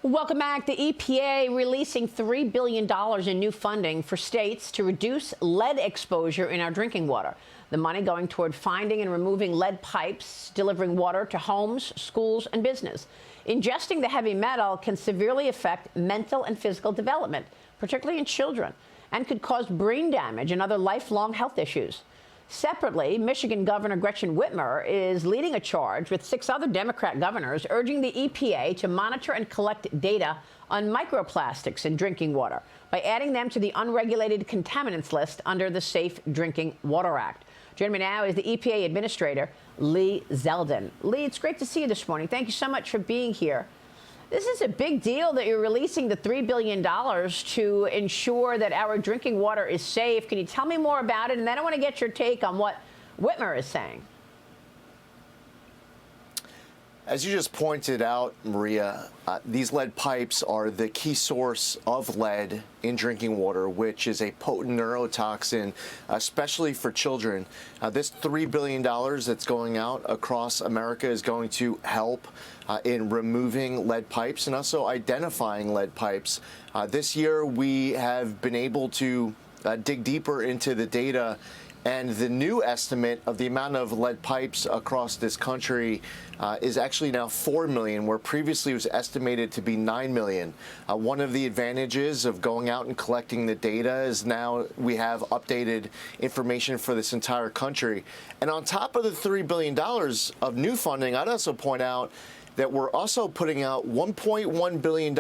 Welcome back. The EPA releasing $3 billion in new funding for states to reduce lead exposure in our drinking water. The money going toward finding and removing lead pipes, delivering water to homes, schools, and business. Ingesting the heavy metal can severely affect mental and physical development, particularly in children, and could cause brain damage and other lifelong health issues. Separately, Michigan Governor Gretchen Whitmer is leading a charge with 6 other Democrat governors urging the EPA to monitor and collect data on microplastics in drinking water by adding them to the unregulated contaminants list under the Safe Drinking Water Act. Joining me now is the EPA Administrator Lee Zeldin. Lee, it's great to see you this morning. Thank you so much for being here. This is a big deal that you're releasing the $3 billion to ensure that our drinking water is safe. Can you tell me more about it? And then I want to get your take on what Whitmer is saying. As you just pointed out, Maria, these lead pipes are the key source of lead in drinking water, which is a potent neurotoxin, especially for children. This $3 billion that's going out across America is going to help in removing lead pipes and also identifying lead pipes. This year, we have been able to dig deeper into the data, and the new estimate of the amount of lead pipes across this country is actually now 4 million, where previously it was estimated to be 9 million. One of the advantages of going out and collecting the data is now we have updated information for this entire country. And on top of the $3 billion of new funding, I'd also point out that we're also putting out $1.1 billion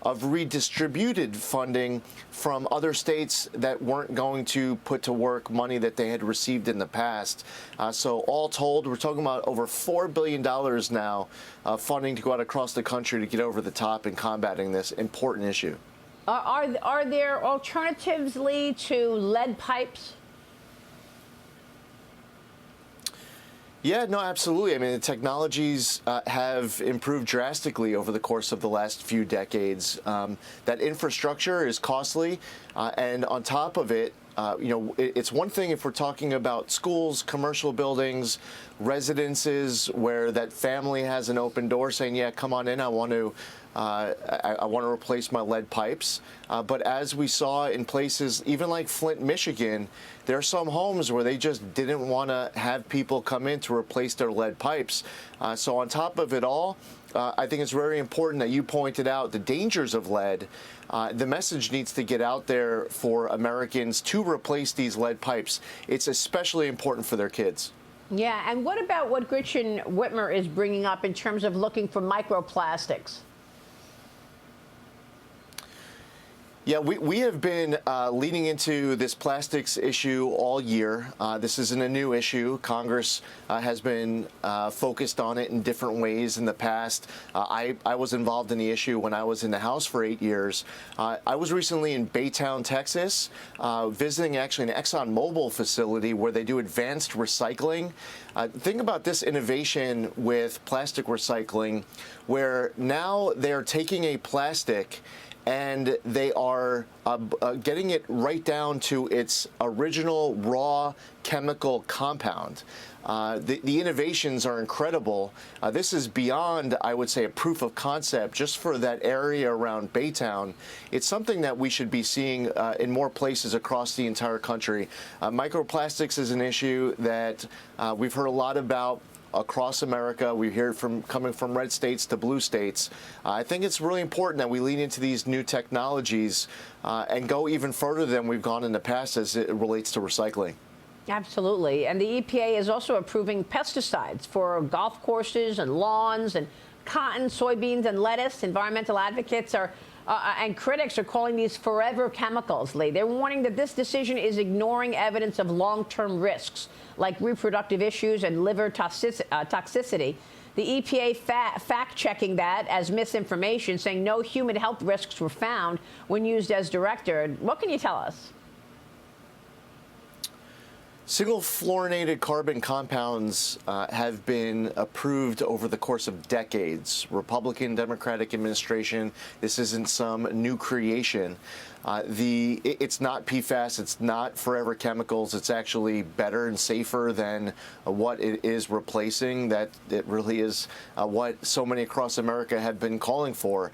of redistributed funding from other states that weren't going to put to work money that they had received in the past. So all told, we're talking about over $4 billion now funding to go out across the country to get over the top in combating this important issue. Are there alternatives, Lee, to lead pipes? Yeah, no, absolutely. I mean, the technologies have improved drastically over the course of the last few decades. That infrastructure is costly, and on top of it, it's one thing if we're talking about schools, commercial buildings, residences, where that family has an open door saying, yeah, come on in, I want to replace my lead pipes. But as we saw in places, even like Flint, Michigan, there are some homes where they just didn't want to have people come in to replace their lead pipes. So on top of it all, I think it's very important that you pointed out the dangers of lead. The message needs to get out there for Americans to replace these lead pipes. It's especially important for their kids. Yeah, and what about what Gretchen Whitmer is bringing up in terms of looking for microplastics? Yeah, we have been leading into this plastics issue all year. This isn't a new issue. Congress has been focused on it in different ways in the past. I was involved in the issue when I was in the House for 8 years. I was recently in Baytown, Texas, visiting actually an ExxonMobil facility where they do advanced recycling. Think about this innovation with plastic recycling, where now they're taking a plastic and they are getting it right down to its original raw chemical compound. The innovations are incredible. This is beyond, I would say, a proof of concept just for that area around Baytown. It's something that we should be seeing in more places across the entire country. Microplastics is an issue that we've heard a lot about across America. We hear it coming from red states to blue states. I think it's really important that we lean into these new technologies and go even further than we've gone in the past as it relates to recycling. Absolutely. And the EPA is also approving pesticides for golf courses and lawns and cotton, soybeans, and lettuce. Environmental advocates and critics are calling these forever chemicals, Lee. They're warning that this decision is ignoring evidence of long-term risks like reproductive issues and liver toxicity. The EPA fact-checking that as misinformation, saying no human health risks were found when used as directed. What can you tell us? Single fluorinated carbon compounds have been approved over the course of decades. Republican, Democratic administration, this isn't some new creation. It's not PFAS, it's not forever chemicals, it's actually better and safer than what it is replacing. That it really is what so many across America have been calling for,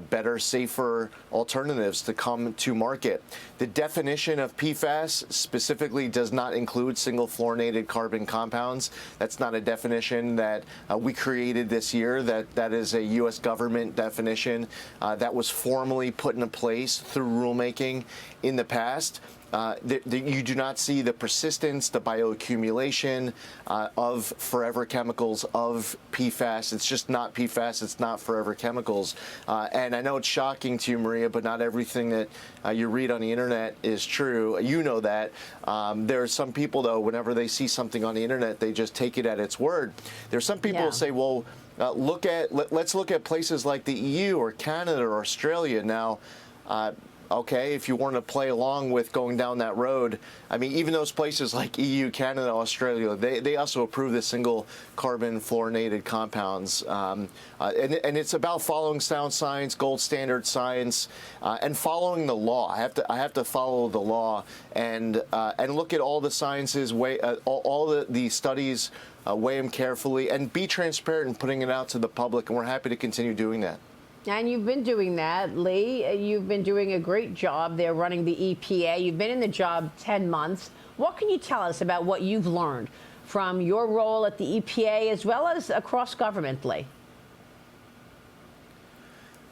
better, safer alternatives to come to market. The definition of PFAS specifically does not include single fluorinated carbon compounds. That's not a definition that we created this year. That is a U.S. government definition that was formally put into place through rulemaking in the past. You do not see the persistence, the bioaccumulation of forever chemicals, of PFAS. It's just not PFAS. It's not forever chemicals. And I know it's shocking to you, Maria, but not everything that you read on the internet is true. You know that. There are some people, though, whenever they see something on the internet, they just take it at its word. There's some people who say, well, let's look at places like the EU or Canada or Australia now. Okay, if you want to play along with going down that road, I mean, even those places like EU, Canada, Australia, they also approve the single carbon fluorinated compounds. And it's about following sound science, gold standard science, and following the law. I have to follow the law and look at all the sciences, all the studies, weigh them carefully, and be transparent in putting it out to the public. And we're happy to continue doing that. And you've been doing that, Lee. You've been doing a great job there running the EPA. You've been in the job 10 months. What can you tell us about what you've learned from your role at the EPA as well as across government, Lee?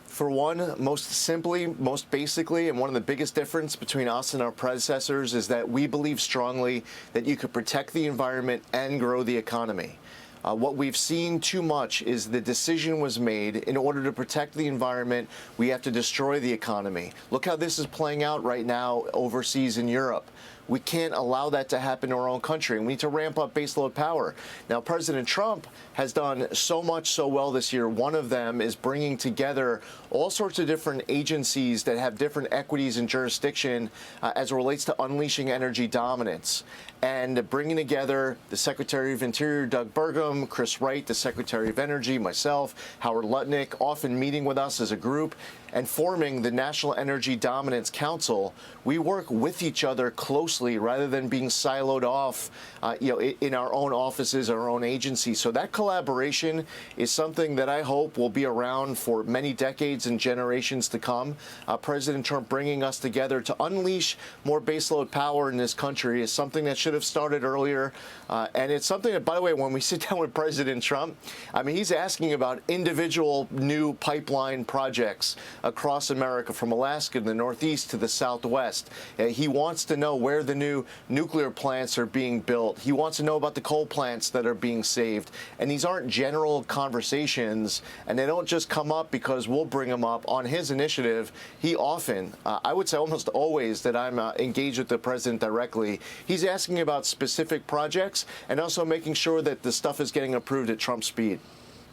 For one, most simply, most basically, and one of the biggest difference between us and our predecessors is that we believe strongly that you could protect the environment and grow the economy. What we've seen too much is the decision was made in order to protect the environment, we have to destroy the economy. Look how this is playing out right now overseas in Europe. We can't allow that to happen in our own country, and we need to ramp up baseload power. Now, President Trump has done so much so well this year. One of them is bringing together all sorts of different agencies that have different equities and jurisdiction as it relates to unleashing energy dominance. And bringing together the Secretary of Interior, Doug Burgum, Chris Wright, the Secretary of Energy, myself, Howard Lutnick, often meeting with us as a group, and forming the National Energy Dominance Council. We work with each other closely rather than being siloed off in our own offices, our own agencies. So that collaboration is something that I hope will be around for many decades and generations to come. President Trump bringing us together to unleash more baseload power in this country is something that should have started earlier. And it's something that, by the way, when we sit down with President Trump, I mean, he's asking about individual new pipeline projects across America, from Alaska to the Northeast to the Southwest. He wants to know where the new nuclear plants are being built. He wants to know about the coal plants that are being saved. And these aren't general conversations, and they don't just come up because we'll bring them up. On his initiative, he often, I would say almost always, that I'm engaged with the president directly, he's asking about specific projects and also making sure that the stuff is getting approved at Trump speed.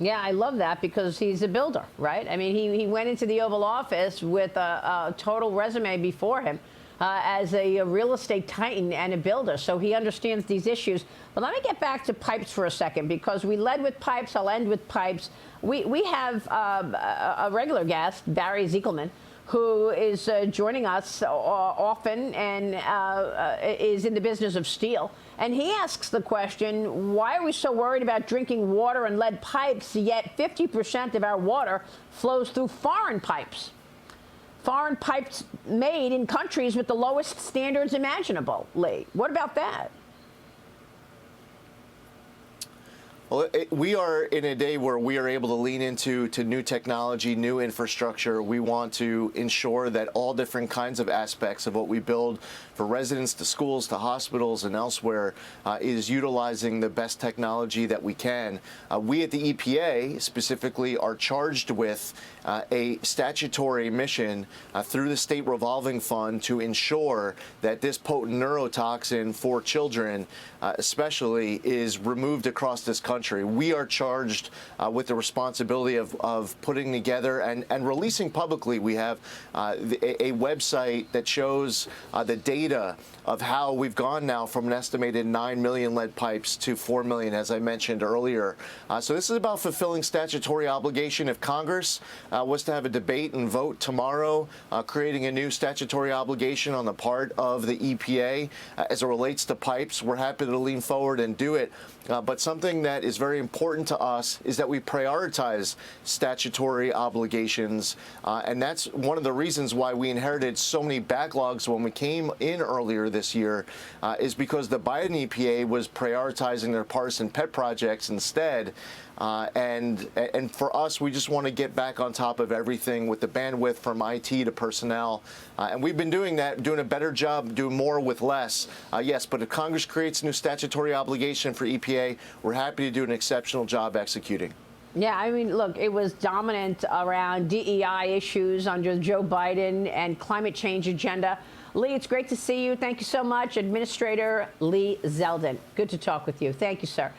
Yeah, I love that because he's a builder, right? I mean, he went into the Oval Office with a total resume before him as a real estate titan and a builder, so he understands these issues. But let me get back to pipes for a second, because we led with pipes. I'll end with pipes. We have a regular guest, Barry Ziegelman, who is joining us often and is in the business of steel. And he asks the question, why are we so worried about drinking water and lead pipes, yet 50% of our water flows through foreign pipes? Foreign pipes made in countries with the lowest standards imaginable, Lee. What about that? Well, we are in a day where we are able to lean into new technology, new infrastructure. We want to ensure that all different kinds of aspects of what we build for residents, to schools, to hospitals, and elsewhere is utilizing the best technology that we can. We at the EPA specifically are charged with a statutory mission through the state revolving fund to ensure that this potent neurotoxin for children especially is removed across this country. country. We are charged with the responsibility of putting together and releasing publicly. We have a website that shows the data of how we've gone now from an estimated 9 million lead pipes to 4 million, as I mentioned earlier. So this is about fulfilling statutory obligation. If Congress was to have a debate and vote tomorrow, creating a new statutory obligation on the part of the EPA as it relates to pipes, we're happy to lean forward and do it. But something that is very important to us is that we prioritize statutory obligations. And that's one of the reasons why we inherited so many backlogs when we came in earlier this year, is because the Biden EPA was prioritizing their partisan pet projects instead. And for us, we just want to get back on top of everything with the bandwidth from IT to personnel. And we've been doing that, doing a better job, doing more with less. Yes, but if Congress creates a new statutory obligation for EPA, we're happy to do an exceptional job executing. Yeah, I mean, look, it was dominant around DEI issues under Joe Biden and climate change agenda. Lee, it's great to see you. Thank you so much. Administrator Lee Zeldin. Good to talk with you. Thank you, sir.